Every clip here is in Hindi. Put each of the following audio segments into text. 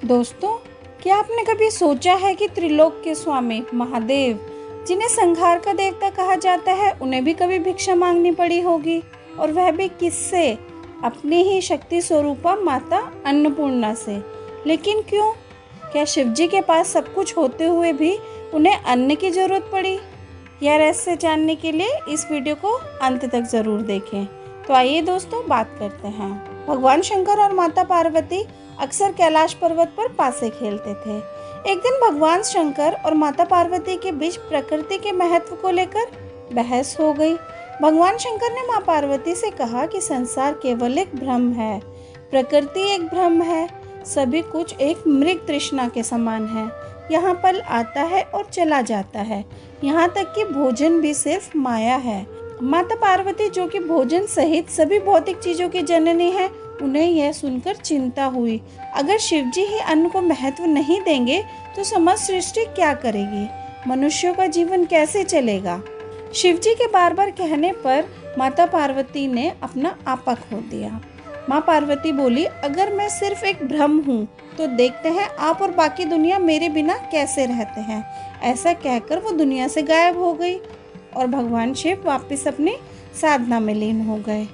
दोस्तों, क्या आपने कभी सोचा है कि त्रिलोक के स्वामी महादेव, जिन्हें संहार का देवता कहा जाता है, उन्हें भी कभी भिक्षा मांगनी पड़ी होगी, और वह भी किससे? अपनी ही शक्ति स्वरूपा माता अन्नपूर्णा से। लेकिन क्यों? क्या शिवजी के पास सब कुछ होते हुए भी उन्हें अन्न की जरूरत पड़ी? यह रहस्य जानने के लिए इस वीडियो को अंत तक जरूर देखें। तो आइए दोस्तों, बात करते हैं। भगवान शंकर और माता पार्वती अक्सर कैलाश पर्वत पर पासे खेलते थे। एक दिन भगवान शंकर और माता पार्वती के बीच प्रकृति के महत्व को लेकर बहस हो गई। भगवान शंकर ने माँ पार्वती से कहा कि संसार केवल एक भ्रम है, प्रकृति एक भ्रम है, सभी कुछ एक मृग तृष्णा के समान है। यहाँ पल आता है और चला जाता है, यहाँ तक कि भोजन भी सिर्फ माया है। माता पार्वती, जो कि भोजन सहित सभी भौतिक चीजों की जननी है, उन्हें यह सुनकर चिंता हुई। अगर शिवजी ही अन्न को महत्व नहीं देंगे तो समस्त सृष्टि क्या करेगी? मनुष्यों का जीवन कैसे चलेगा? शिवजी के बार बार कहने पर माता पार्वती ने अपना आपा खो दिया। माँ पार्वती बोली, अगर मैं सिर्फ एक भ्रम हूँ तो देखते हैं आप और बाकी दुनिया मेरे बिना कैसे रहते हैं। ऐसा कहकर वो दुनिया से गायब हो गई और भगवान शिव वापस अपनी साधना में लीन हो गए।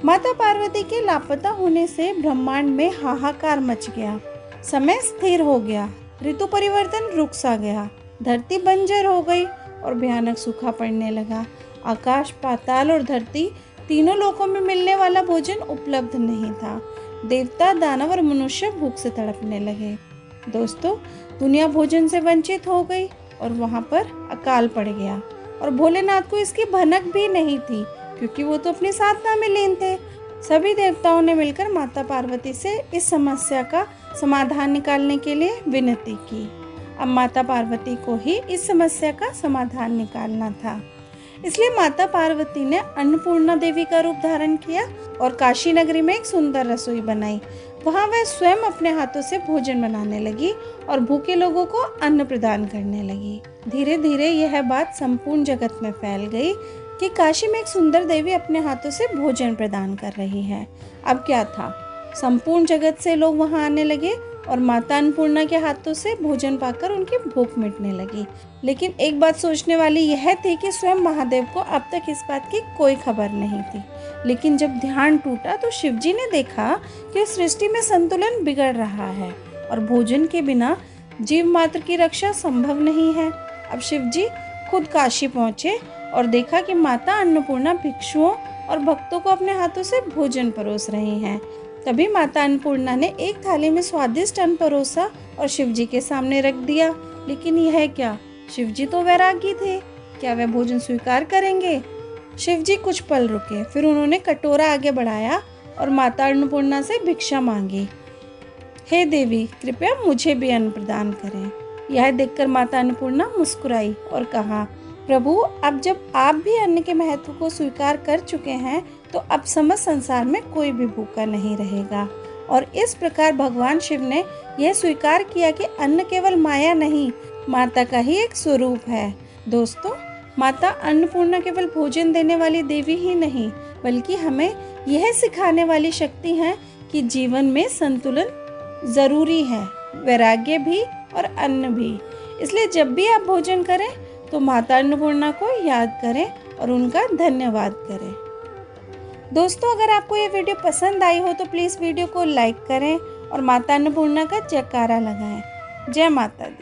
माता पार्वती के लापता होने से ब्रह्मांड में हाहाकार मच गया। समय स्थिर हो गया, ऋतु परिवर्तन रुक सा गया, धरती बंजर हो गई और भयानक सूखा पड़ने लगा। आकाश, पाताल और धरती तीनों लोकों में मिलने वाला भोजन उपलब्ध नहीं था। देवता, दानव और मनुष्य भूख से तड़पने लगे। दोस्तों, दुनिया भोजन से वंचित हो गई और वहां पर अकाल पड़ गया। और भोलेनाथ को इसकी भनक भी नहीं थी, क्योंकि वो तो अपनी साधना में लीन थे। सभी देवताओं ने मिलकर माता पार्वती से इस समस्या का समाधान निकालने के लिए विनती की। अब माता पार्वती को ही इस समस्या का समाधान निकालना था। इसलिए माता पार्वती ने अन्नपूर्णा देवी का रूप धारण किया और काशी नगरी में एक सुंदर रसोई बनाई। वहां वह स्वयं अपने हाथों से भोजन बनाने लगी और भूखे लोगों को अन्न प्रदान करने लगी। धीरे धीरे यह बात संपूर्ण जगत में फैल गई कि काशी में एक सुंदर देवी अपने हाथों से भोजन प्रदान कर रही है। अब क्या था, संपूर्ण जगत से लोग वहां आने लगे और माता अन्नपूर्णा के हाथों से भोजन पाकर उनकी भूख मिटने लगी। लेकिन एक बात सोचने वाली यह थी कि स्वयं महादेव को अब तक इस बात की कोई खबर नहीं थी। लेकिन जब ध्यान टूटा तो शिवजी ने देखा कि सृष्टि में संतुलन बिगड़ रहा है और भोजन के बिना जीव मात्र की रक्षा संभव नहीं है। अब शिवजी खुद काशी पहुंचे और देखा कि माता अन्नपूर्णा भिक्षुओं और भक्तों को अपने हाथों से भोजन परोस रही हैं। तभी माता अन्नपूर्णा ने एक थाली में स्वादिष्ट अन्न परोसा और शिवजी के सामने रख दिया। लेकिन यह क्या, शिवजी तो वैरागी थे, क्या वह भोजन स्वीकार करेंगे? शिवजी कुछ पल रुके, फिर उन्होंने कटोरा आगे बढ़ाया और माता अन्नपूर्णा से भिक्षा मांगी। हे देवी, कृपया मुझे भी अन्न प्रदान करें। यह देखकर माता अन्नपूर्णा मुस्कुराई और कहा, प्रभु, अब जब आप भी अन्न के महत्व को स्वीकार कर चुके हैं तो अब समस्त संसार में कोई भी भूखा नहीं रहेगा। और इस प्रकार भगवान शिव ने यह स्वीकार किया कि अन्न केवल माया नहीं, माता का ही एक स्वरूप है। दोस्तों, माता अन्नपूर्णा केवल भोजन देने वाली देवी ही नहीं, बल्कि हमें यह सिखाने वाली शक्ति है कि जीवन में संतुलन जरूरी है, वैराग्य भी और अन्न भी। इसलिए जब भी आप भोजन करें तो माता अन्नपूर्णा को याद करें और उनका धन्यवाद करें। दोस्तों, अगर आपको ये वीडियो पसंद आई हो तो प्लीज़ वीडियो को लाइक करें और माता अन्नपूर्णा का जयकारा लगाएं। जय माता दी।